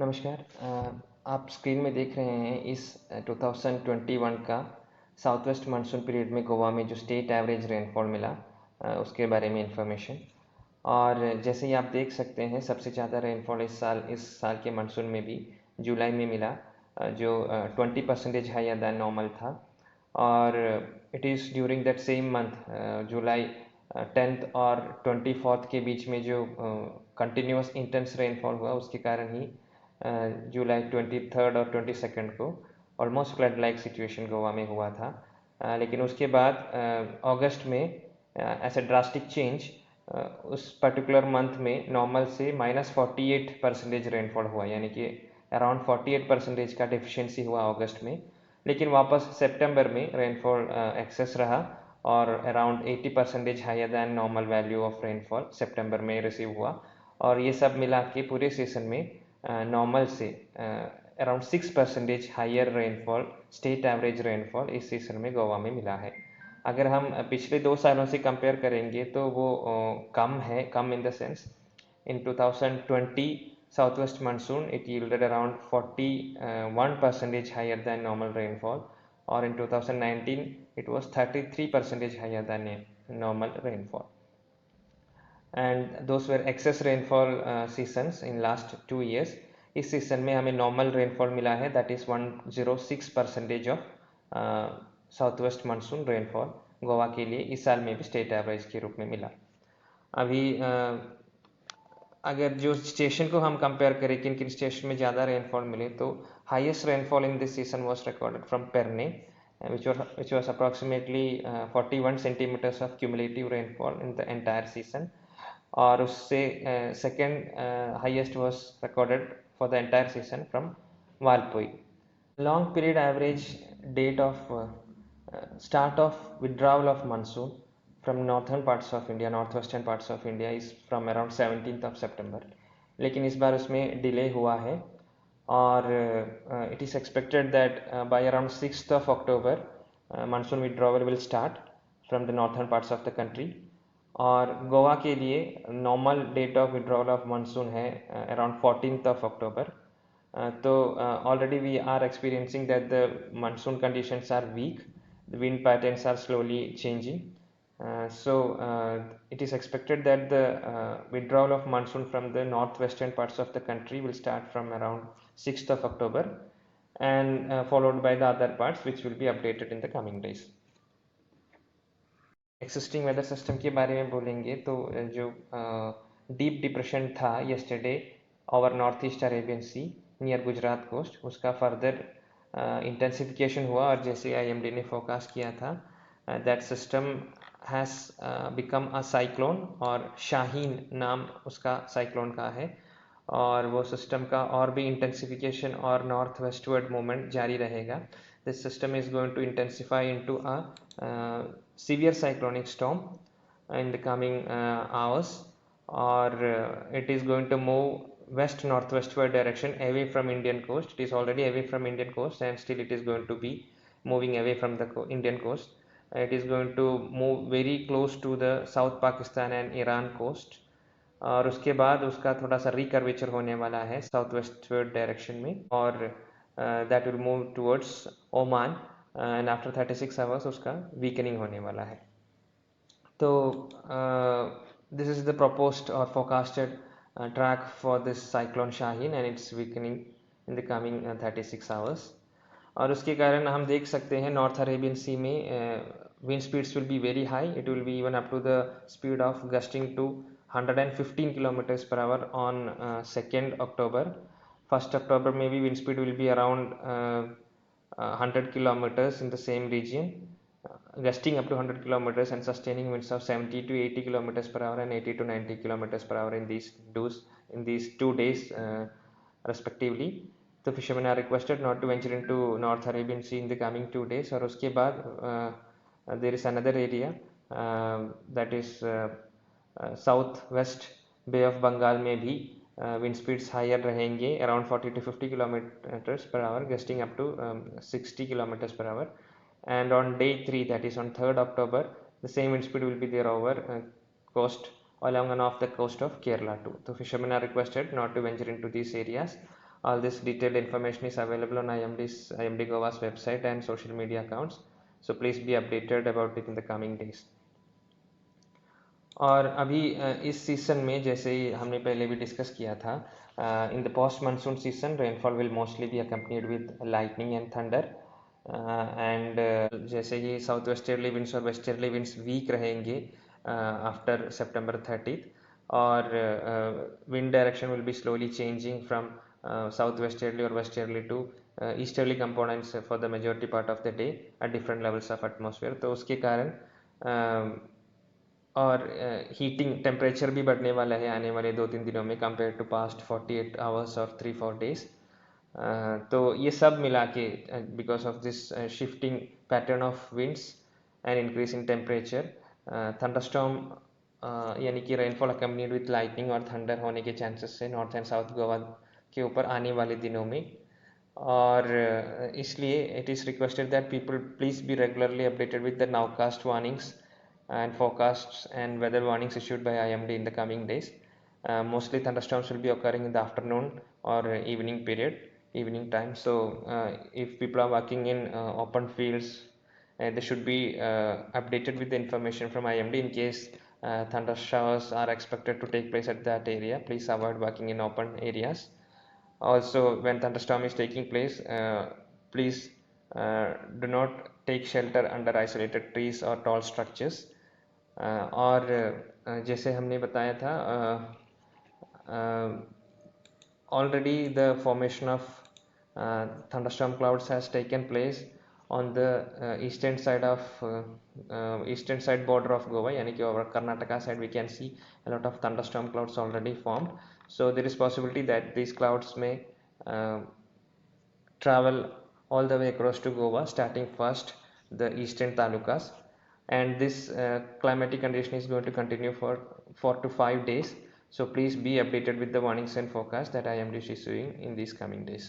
नमस्कार। आप स्क्रीन में देख रहे हैं इस 2021 का साउथ वेस्ट मानसून पीरियड में गोवा में जो स्टेट एवरेज रेनफॉल मिला, उसके बारे में इंफॉर्मेशन। और जैसे ही आप देख सकते हैं, सबसे ज़्यादा रेनफॉल इस साल के मानसून में भी जुलाई में मिला, जो 20% हायर दैन नॉर्मल था। और it is during that same month, July 10th और 24th के बीच में जो कंटिन्यूस इंटेंस रेनफॉल हुआ, उसके कारण ही जुलाई 23rd और 22nd को almost flood like situation Goa में हुआ था। लेकिन उसके बाद अगस्त में ऐसा ड्रास्टिक चेंज, उस पर्टिकुलर मंथ में नॉर्मल से -48% रेनफॉल हुआ, यानी कि अराउंड 48% का डेफिशिएंसी हुआ अगस्त में। लेकिन वापस सितंबर में रेनफॉल एक्सेस रहा और around 80% higher than normal value of rainfall सितंबर में रिसीव हुआ। और ये सब मिला के पूरे सीजन में नॉर्मल से around 6% higher rainfall, state average rainfall इस सीजन में गोवा में मिला है। अगर हम पिछले 2 सालों से कंपेयर करेंगे तो वो कम in the sense in 2020 southwest monsoon it yielded around 41% higher than normal rainfall, or in 2019 it was 33% higher than normal rainfall. And those were excess rainfall seasons in last 2 years. इस season में हमें normal rainfall मिला है, that is 106% of south west monsoon rainfall Goa के लिए इस साल में भी स्टेट एवरेज के रूप में मिला। अभी अगर जो स्टेशन को हम कंपेयर करें किन किन स्टेशन में ज़्यादा रेनफॉल मिले, तो highest rainfall in this season was recorded from Pernem, which was approximately 41 centimeters of cumulative rainfall in the entire season. और उससे second highest was recorded for the entire season from Valpoi. Long period average date of start of withdrawal of monsoon from northern parts of India, northwestern parts of India is from around 17th of September. लेकिन इस बार उसमें delay हुआ है और it is expected that by around 6th of October monsoon withdrawal will start from the northern parts of the country. और गोवा के लिए normal date of withdrawal of monsoon है around 14th of October. So already we are experiencing that the monsoon conditions are weak, the wind patterns are slowly changing. It is expected that the withdrawal of monsoon from the northwestern parts of the country will start from around 6th of October and followed by the other parts, which will be updated in the coming days. Existing weather system के बारे में बोलेंगे तो जो deep depression था yesterday over north east Arabian sea near Gujarat coast, उसका further intensification हुआ और जैसे आईएमडी ने फोरकास्ट किया था, that system has become a cyclone और शाहीन नाम उसका साइक्लोन का है। और वो सिस्टम का और भी इंटेंसिफिकेशन और नॉर्थ वेस्टवर्ड मूवमेंट जारी रहेगा। This system is going to intensify into a severe cyclonic storm in the coming hours, or it is going to move west northwestward direction away from Indian coast. It is already away from Indian coast and still it is going to be moving away from the Indian coast. It is going to move very close to the South Pakistan and Iran coast, और उसके बाद उसका थोड़ा सा रिकर्वेचर होने वाला है south westward direction में, और that will move towards Oman and after 36 hours उसका वीकनिंग होने वाला है। तो दिस इज द प्रपोज्ड और forecasted track for this cyclone Shaheen and it's weakening in the coming 36 hours. और उसके कारण हम देख सकते हैं नॉर्थ अरेबियन सी में wind speeds will be very high. It will be even up to the speed of gusting to 115 kilometers per hour on 2nd October. 1st October maybe wind speed will be around 100 kilometers in the same region, gusting up to 100 kilometers and sustaining winds of 70 to 80 kilometers per hour and 80 to 90 kilometers per hour in these 2 days respectively. तो fishermen are requested not to venture into north Arabian Sea in the coming 2 days। और उसके बाद there is another area that is south west Bay of Bengal में भी wind speeds higher रहेंगे around 40 to 50 kilometers per hour, gusting up to 60 kilometers per hour. And on day 3, that is on 3rd October, the same wind speed will be there over coast along and off the coast of Kerala too. So fishermen are requested not to venture into these areas. All this detailed information is available on IMD Goa's website and social media accounts. So please be updated about it in the coming days. और अभी इस season में जैसे ही हमने पहले भी discuss किया था, in the post monsoon season rainfall will mostly be accompanied with lightning and thunder, and जैसे ही साउथ वेस्टर्ली विंड्स और वेस्टर्ली विंड्स वीक रहेंगे आफ्टर September 30th, और wind direction will be slowly changing from south westerly और westerly to easterly components for the majority part of the day at different levels of atmosphere. तो उसके कारण और heating temperature भी बढ़ने वाला है आने वाले 2-3 दिनों में कंपेयर टू पास्ट 48 आवर्स और 3-4 डेज. तो ये सब मिला के because of this shifting pattern of winds and increase in temperature, thunderstorm यानी कि रेनफॉल अकम्पनीड विथ लाइटनिंग और थंडर होने के चांसेस है नॉर्थ एंड साउथ गोवा के ऊपर आने वाले दिनों में. और इसलिए it is requested that people please be regularly updated with the nowcast warnings and forecasts and weather warnings issued by IMD in the coming days. Mostly thunderstorms will be occurring in the afternoon or evening time. So if people are working in open fields, they should be updated with the information from IMD in case thunder showers are expected to take place at that area. Please avoid working in open areas. Also, when thunderstorm is taking place, please do not take shelter under isolated trees or tall structures. और जैसे हमने बताया था, already the formation of thunderstorm clouds has taken place on the eastern side border of Goa, यानी कि over Karnataka side we can see a lot of thunderstorm clouds already formed. So there is possibility that these clouds may travel all the way across to Goa, starting first the eastern talukas, and this climatic condition is going to continue for 4 to 5 days. So please be updated with the warnings and forecast that IMD is issuing in these coming days.